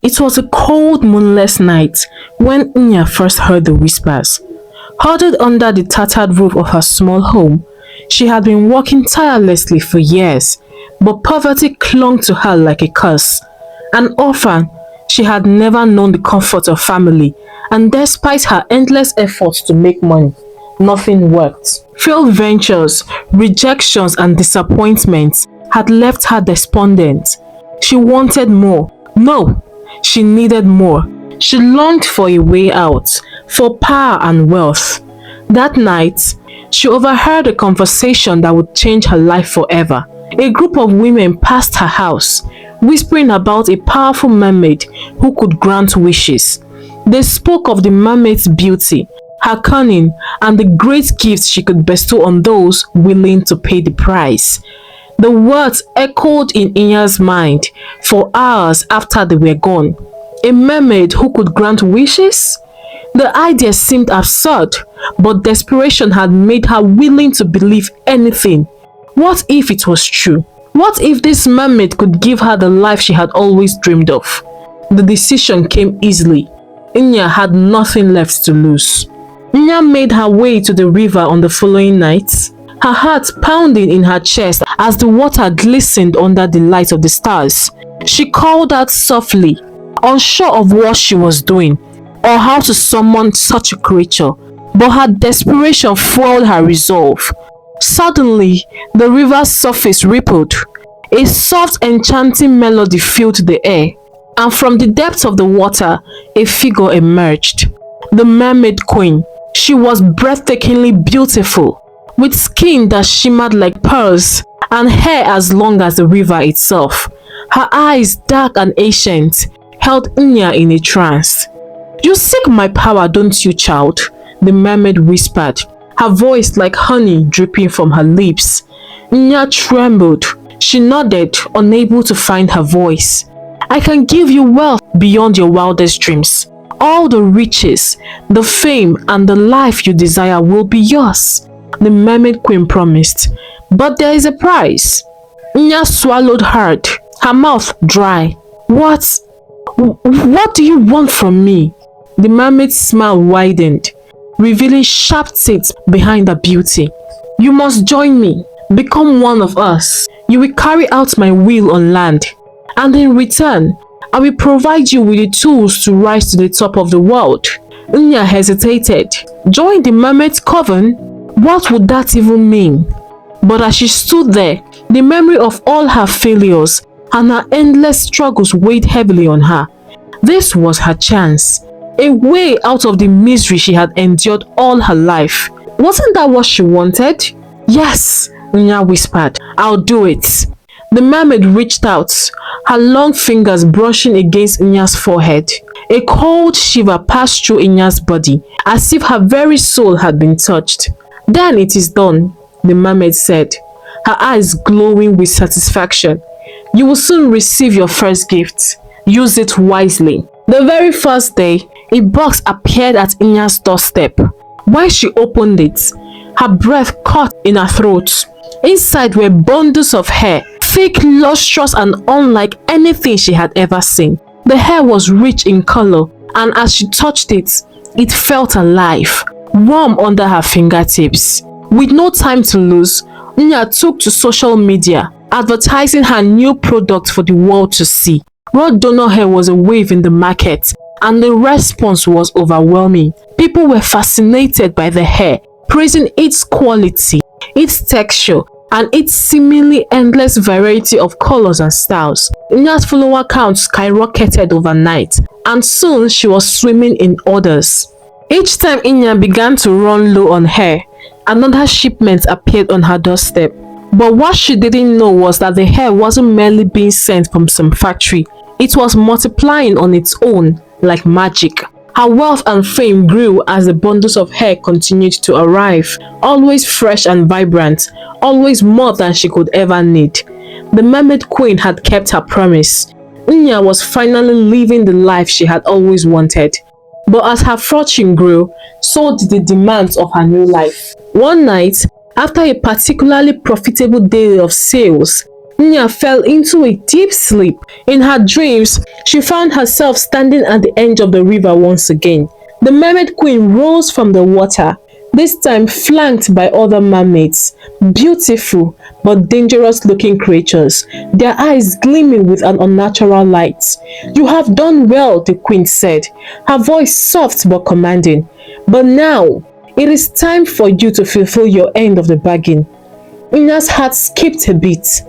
It was a cold, moonless night when Nyah first heard the whispers. Huddled under the tattered roof of her small home, she had been working tirelessly for years, but poverty clung to her like a curse. An orphan, she had never known the comfort of family, and despite her endless efforts to make money, nothing worked. Failed ventures, rejections, and disappointments had left her despondent. She wanted more. No, she needed more. She longed for a way out, for power and wealth. That night, she overheard a conversation that would change her life forever. A group of women passed her house, whispering about a powerful mermaid who could grant wishes. They spoke of the mermaid's beauty, her cunning, and the great gifts she could bestow on those willing to pay the price. The words echoed in Nyah's mind for hours after they were gone. A mermaid who could grant wishes? The idea seemed absurd, but desperation had made her willing to believe anything. What if it was true? What if this mermaid could give her the life she had always dreamed of? The decision came easily. Nyah had nothing left to lose. Nyah made her way to the river on the following night, her heart pounding in her chest as the water glistened under the light of the stars. She called out softly, unsure of what she was doing or how to summon such a creature, but her desperation fueled her resolve. Suddenly, the river's surface rippled. A soft, enchanting melody filled the air, and from the depths of the water, a figure emerged. The Mermaid Queen. She was breathtakingly beautiful, with skin that shimmered like pearls and hair as long as the river itself. Her eyes, dark and ancient, held Nyah in a trance. "You seek my power, don't you, child?" the mermaid whispered, her voice like honey dripping from her lips. Nyah trembled. She nodded, unable to find her voice. "I can give you wealth beyond your wildest dreams. All the riches, the fame, and the life you desire will be yours," the Mermaid Queen promised. "But there is a price." Nyah swallowed hard, her mouth dry. What do you want from me?" The mermaid's smile widened, revealing sharp teeth behind her beauty. "You must join me. Become one of us. You will carry out my will on land. And in return, I will provide you with the tools to rise to the top of the world." Nyah hesitated. Join the mermaid's coven? What would that even mean? But as she stood there, the memory of all her failures and her endless struggles weighed heavily on her. This was her chance, a way out of the misery she had endured all her life. Wasn't that what she wanted? "Yes," Nyah whispered, "I'll do it." The mermaid reached out, her long fingers brushing against Nyah's forehead. A cold shiver passed through Nyah's body, as if her very soul had been touched. "Then it is done," the mermaid said, her eyes glowing with satisfaction. "You will soon receive your first gift. Use it wisely." The very first day, a box appeared at Nyah's doorstep. When she opened it, her breath caught in her throat. Inside were bundles of hair, thick, lustrous, and unlike anything she had ever seen. The hair was rich in color, and as she touched it, it felt alive, warm under her fingertips. With no time to lose, Nyah took to social media, advertising her new product for the world to see. Raw donor hair was a wave in the market, and the response was overwhelming. People were fascinated by the hair, praising its quality, its texture, and its seemingly endless variety of colors and styles. Nyah's follower count skyrocketed overnight, and soon she was swimming in orders. Each time Nyah began to run low on hair, another shipment appeared on her doorstep. But what she didn't know was that the hair wasn't merely being sent from some factory. It was multiplying on its own, like magic. Her wealth and fame grew as the bundles of hair continued to arrive, always fresh and vibrant, always more than she could ever need. The Mermaid Queen had kept her promise. Nyah was finally living the life she had always wanted. But as her fortune grew, so did the demands of her new life. One night, after a particularly profitable day of sales, Nyah fell into a deep sleep. In her dreams, she found herself standing at the edge of the river once again. The mermaid queen rose from the water, this time flanked by other mermaids, beautiful but dangerous looking creatures, their eyes gleaming with an unnatural light. "You have done well," the queen said, her voice soft but commanding. "But now, it is time for you to fulfill your end of the bargain." Nyah's heart skipped a beat.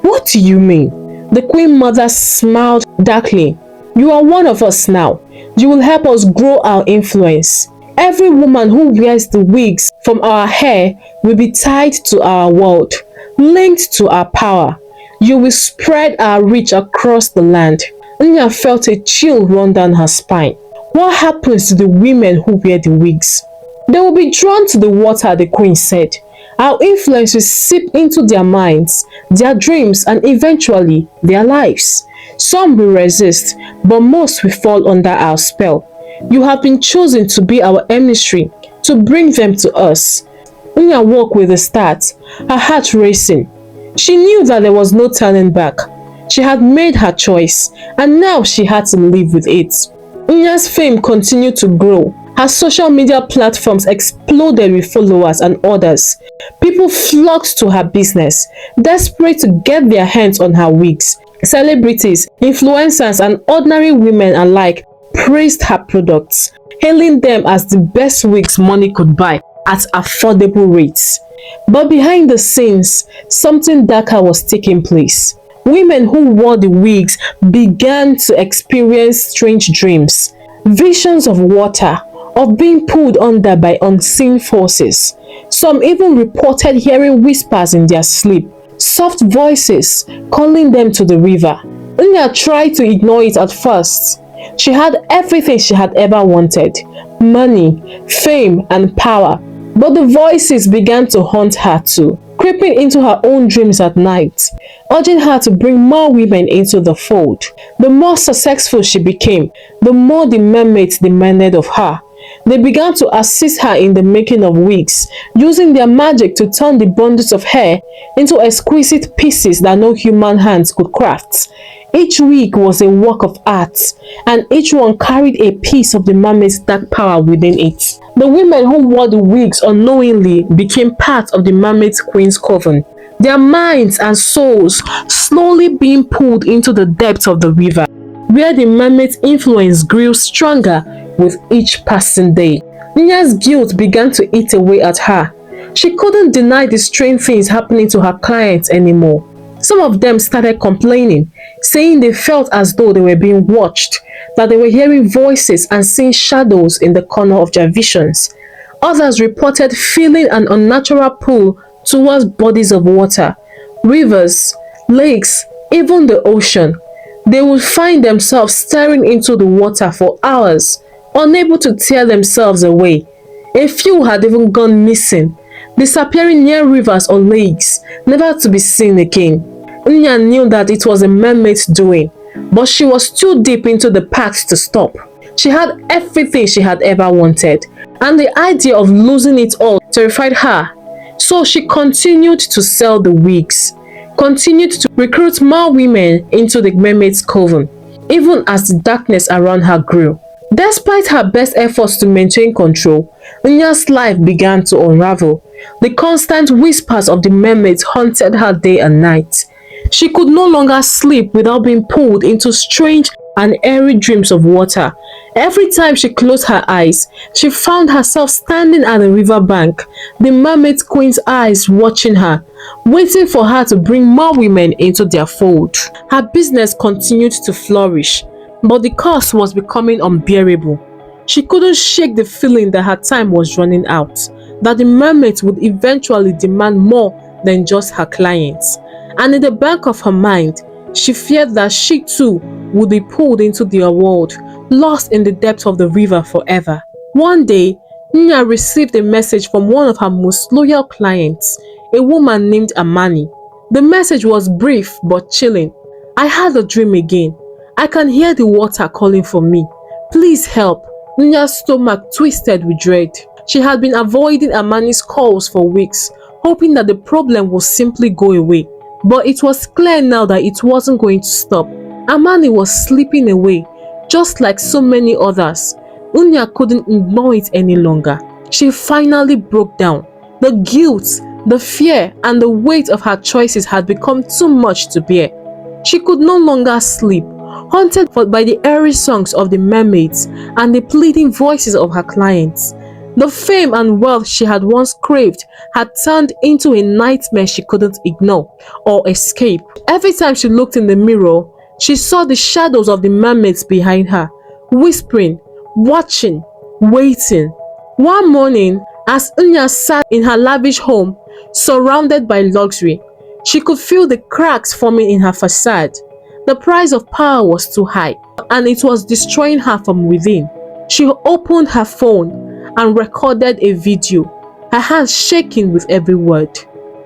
"What do you mean?" The queen mother smiled darkly. "You are one of us now. You will help us grow our influence. Every woman who wears the wigs from our hair will be tied to our world, linked to our power. You will spread our reach across the land." Nyah felt a chill run down her spine. What happens to the women who wear the wigs? "They will be drawn to the water," the queen said. "Our influence will seep into their minds, their dreams, and eventually their lives. Some will resist, but most will fall under our spell. You have been chosen to be our emissary, to bring them to us." Nyah woke with a start, her heart racing. She knew that there was no turning back. She had made her choice, and now she had to live with it. Nyah's fame continued to grow. Her social media platforms exploded with followers and orders. People flocked to her business, desperate to get their hands on her wigs. Celebrities, influencers, and ordinary women alike praised her products, hailing them as the best wigs money could buy at affordable rates. But behind the scenes, something darker was taking place. Women who wore the wigs began to experience strange dreams, visions of water, of being pulled under by unseen forces. Some even reported hearing whispers in their sleep, soft voices calling them to the river. Nyah tried to ignore it at first. She had everything she had ever wanted: money, fame, and power. But the voices began to haunt her too, creeping into her own dreams at night, urging her to bring more women into the fold. The more successful she became, the more the mermaids demanded of her. They began to assist her in the making of wigs, using their magic to turn the bundles of hair into exquisite pieces that no human hands could craft. Each wig was a work of art, and each one carried a piece of the mermaid's dark power within it. The women who wore the wigs unknowingly became part of the mermaid queen's coven, their minds and souls slowly being pulled into the depths of the river, where the mermaid's influence grew stronger with each passing day. Nyah's guilt began to eat away at her. She couldn't deny the strange things happening to her clients anymore. Some of them started complaining, saying they felt as though they were being watched, that they were hearing voices and seeing shadows in the corner of their visions. Others reported feeling an unnatural pull towards bodies of water, rivers, lakes, even the ocean. They would find themselves staring into the water for hours, unable to tear themselves away. A few had even gone missing, disappearing near rivers or lakes, never to be seen again. Nyah knew that it was a mermaid's doing, but she was too deep into the pact to stop. She had everything she had ever wanted, and the idea of losing it all terrified her. So she continued to sell the wigs, continued to recruit more women into the mermaid's coven, even as the darkness around her grew. Despite her best efforts to maintain control, Nyah's life began to unravel. The constant whispers of the mermaids haunted her day and night. She could no longer sleep without being pulled into strange and eerie dreams of water. Every time she closed her eyes, she found herself standing at the riverbank, the mermaid queen's eyes watching her, waiting for her to bring more women into their fold. Her business continued to flourish, but the cost was becoming unbearable. She couldn't shake the feeling that her time was running out, that the mermaids would eventually demand more than just her clients. And in the back of her mind, she feared that she too would be pulled into their world, lost in the depths of the river forever. One day, Nyah received a message from one of her most loyal clients, a woman named Amani. The message was brief but chilling. "I had a dream again. I can hear the water calling for me. Please help." Nyah's stomach twisted with dread. She had been avoiding Amani's calls for weeks, hoping that the problem would simply go away. But it was clear now that it wasn't going to stop. Amani was slipping away, just like so many others. Nyah couldn't ignore it any longer. She finally broke down. The guilt, the fear, and the weight of her choices had become too much to bear. She could no longer sleep, haunted by the eerie songs of the mermaids and the pleading voices of her clients. The fame and wealth she had once craved had turned into a nightmare she couldn't ignore or escape. Every time she looked in the mirror, she saw the shadows of the mermaids behind her, whispering, watching, waiting. One morning, as Nyah sat in her lavish home, surrounded by luxury, she could feel the cracks forming in her facade. The price of power was too high, and it was destroying her from within. She opened her phone and recorded a video, her hands shaking with every word.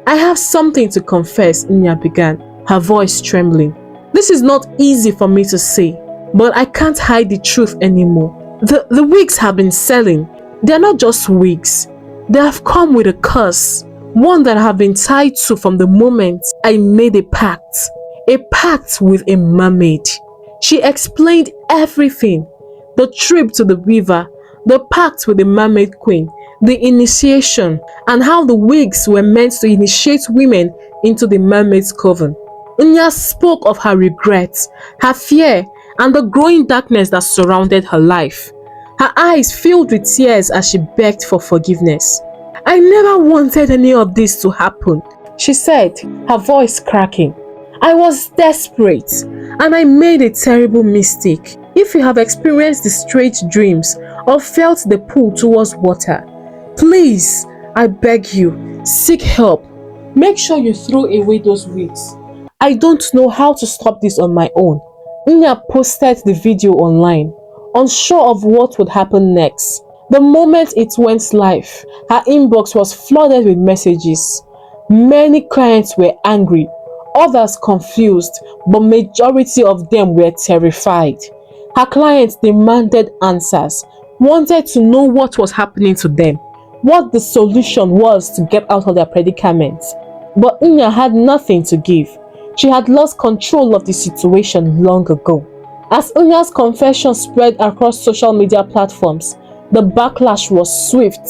"I have something to confess," Nyah began, her voice trembling. "This is not easy for me to say, but I can't hide the truth anymore. The wigs have been selling. They're not just wigs. They have come with a curse, one that I have been tied to from the moment I made a pact with a mermaid." She explained everything: the trip to the river, the pact with the mermaid queen, the initiation, and how the wigs were meant to initiate women into the mermaid's coven. Nyah spoke of her regrets, her fear, and the growing darkness that surrounded her life. Her eyes filled with tears as she begged for forgiveness. "I never wanted any of this to happen," she said, her voice cracking. "I was desperate, and I made a terrible mistake. If you have experienced the strange dreams or felt the pull towards water, please, I beg you, seek help. Make sure you throw away those wigs. I don't know how to stop this on my own." Nyah posted the video online, unsure of what would happen next. The moment it went live, her inbox was flooded with messages. Many clients were angry, others confused, but majority of them were terrified. Her clients demanded answers, wanted to know what was happening to them, what the solution was to get out of their predicament. But Nyah had nothing to give. She had lost control of the situation long ago. As Nyah's confession spread across social media platforms, the backlash was swift.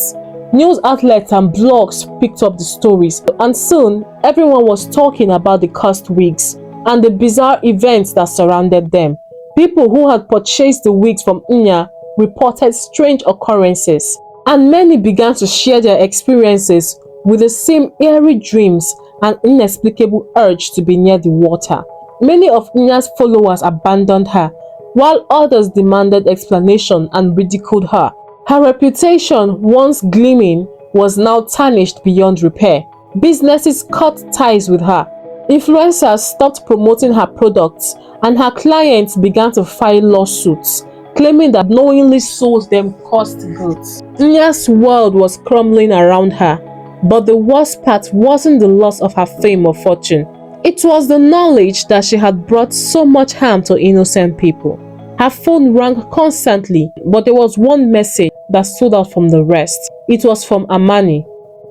News outlets and blogs picked up the stories, and soon everyone was talking about the cursed wigs and the bizarre events that surrounded them. People who had purchased the wigs from Nyah reported strange occurrences, and many began to share their experiences with the same eerie dreams and inexplicable urge to be near the water. Many of Nyah's followers abandoned her, while others demanded explanation and ridiculed her. Her reputation, once gleaming, was now tarnished beyond repair. Businesses cut ties with her. Influencers stopped promoting her products, and her clients began to file lawsuits, claiming that knowingly sold them cursed goods. Nyah's world was crumbling around her, but the worst part wasn't the loss of her fame or fortune. It was the knowledge that she had brought so much harm to innocent people. Her phone rang constantly, but there was one message that stood out from the rest. It was from Amani.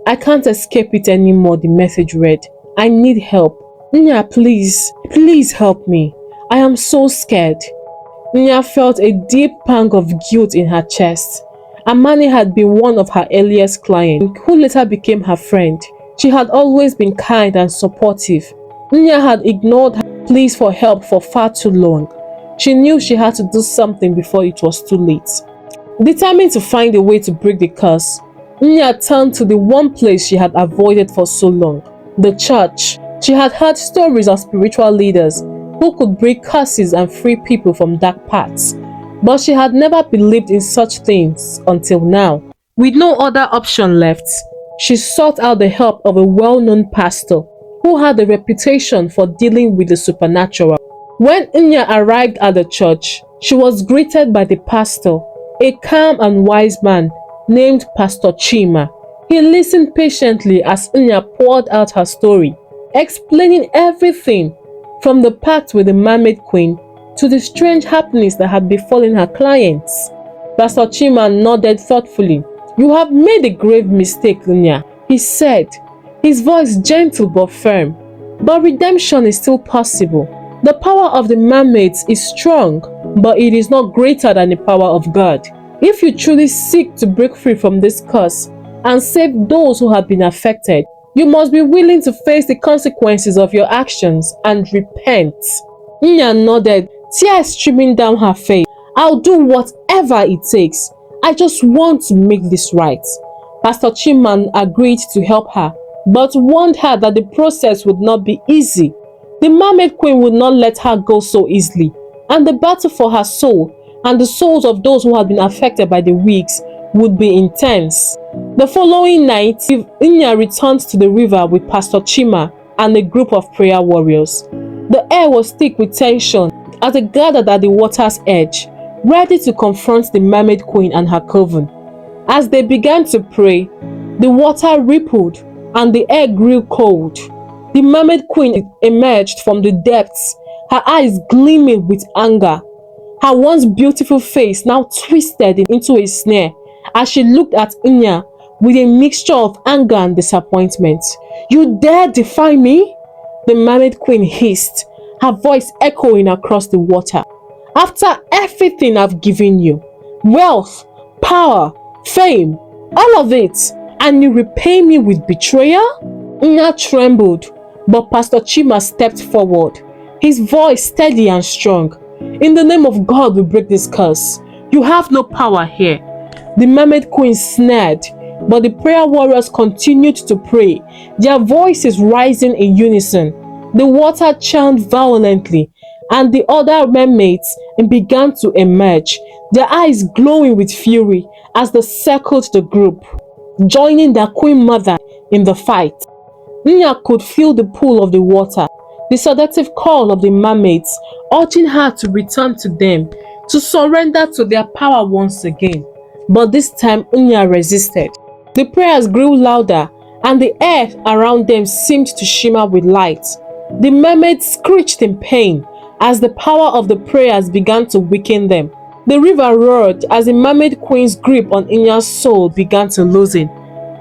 "I can't escape it anymore," the message read. "I need help. Nyah, please help me. I am so scared." Nyah felt a deep pang of guilt in her chest. Amani had been one of her earliest clients, who later became her friend. She had always been kind and supportive. Nyah had ignored her pleas for help for far too long. She knew she had to do something before it was too late. Determined to find a way to break the curse, Nyah turned to the one place she had avoided for so long, the church. She had heard stories of spiritual leaders who could break curses and free people from dark paths, but she had never believed in such things until now. With no other option left, she sought out the help of a well-known pastor who had a reputation for dealing with the supernatural. When Nyah arrived at the church, she was greeted by the pastor, a calm and wise man named Pastor Chima. He listened patiently as Nyah poured out her story, explaining everything from the pact with the mermaid queen to the strange happenings that had befallen her clients. Pastor Chima nodded thoughtfully. "You have made a grave mistake, Nyah," he said, his voice gentle but firm. But redemption is still possible. The power of the mermaids is strong, but it is not greater than the power of God. If you truly seek to break free from this curse and save those who have been affected, you must be willing to face the consequences of your actions and repent. Nyah nodded, tears streaming down her face. I'll do whatever it takes. I just want to make this right. Pastor Chiman agreed to help her, but warned her that the process would not be easy. The mermaid queen would not let her go so easily, and the battle for her soul and the souls of those who had been affected by the wigs would be intense. The following night, Nyah returned to the river with Pastor Chima and a group of prayer warriors. The air was thick with tension as they gathered at the water's edge, ready to confront the mermaid queen and her coven. As they began to pray, the water rippled and the air grew cold. The mermaid queen emerged from the depths, her eyes gleaming with anger. Her once beautiful face now twisted into a snare as she looked at Nyah with a mixture of anger and disappointment. You dare defy me? The mermaid queen hissed, her voice echoing across the water. After everything I've given you, wealth, power, fame, all of it, and you repay me with betrayal? Nyah trembled, but Pastor Chima stepped forward, his voice steady and strong. In the name of God, we break this curse. You have no power here. The mermaid queen sneered, but the prayer warriors continued to pray, their voices rising in unison. The water churned violently, and the other mermaids began to emerge, their eyes glowing with fury as they circled the group, joining their queen mother in the fight. Nyah could feel the pull of the water, the seductive call of the mermaids, urging her to return to them, to surrender to their power once again. But this time Nyah resisted. The prayers grew louder, and the air around them seemed to shimmer with light. The mermaids screeched in pain as the power of the prayers began to weaken them. The river roared as the mermaid queen's grip on Nyah's soul began to loosen.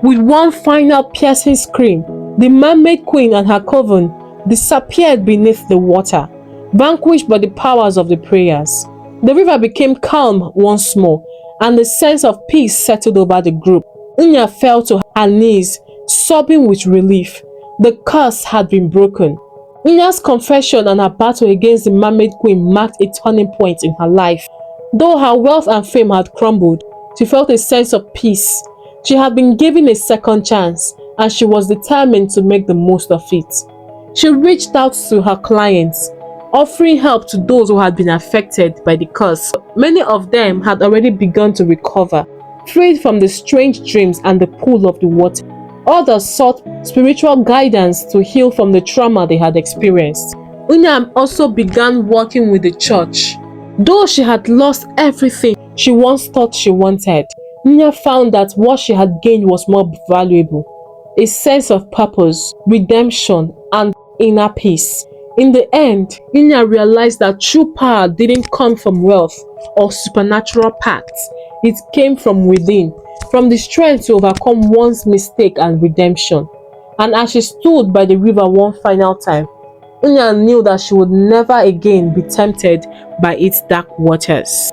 With one final piercing scream, the mermaid queen and her coven disappeared beneath the water, vanquished by the powers of the prayers. The river became calm once more, and a sense of peace settled over the group. Nyah fell to her knees, sobbing with relief. The curse had been broken. Nyah's confession and her battle against the mermaid queen marked a turning point in her life. Though her wealth and fame had crumbled, she felt a sense of peace. She had been given a second chance, and she was determined to make the most of it. She reached out to her clients, offering help to those who had been affected by the curse. Many of them had already begun to recover, freed from the strange dreams and the pull of the water. Others sought spiritual guidance to heal from the trauma they had experienced. Nyah also began working with the church. Though she had lost everything she once thought she wanted, Nyah found that what she had gained was more valuable: a sense of purpose, redemption, and inner peace. In the end, Nyah realized that true power didn't come from wealth or supernatural pacts. It came from within, from the strength to overcome one's mistake and redemption. And as she stood by the river one final time, Nyah knew that she would never again be tempted by its dark waters.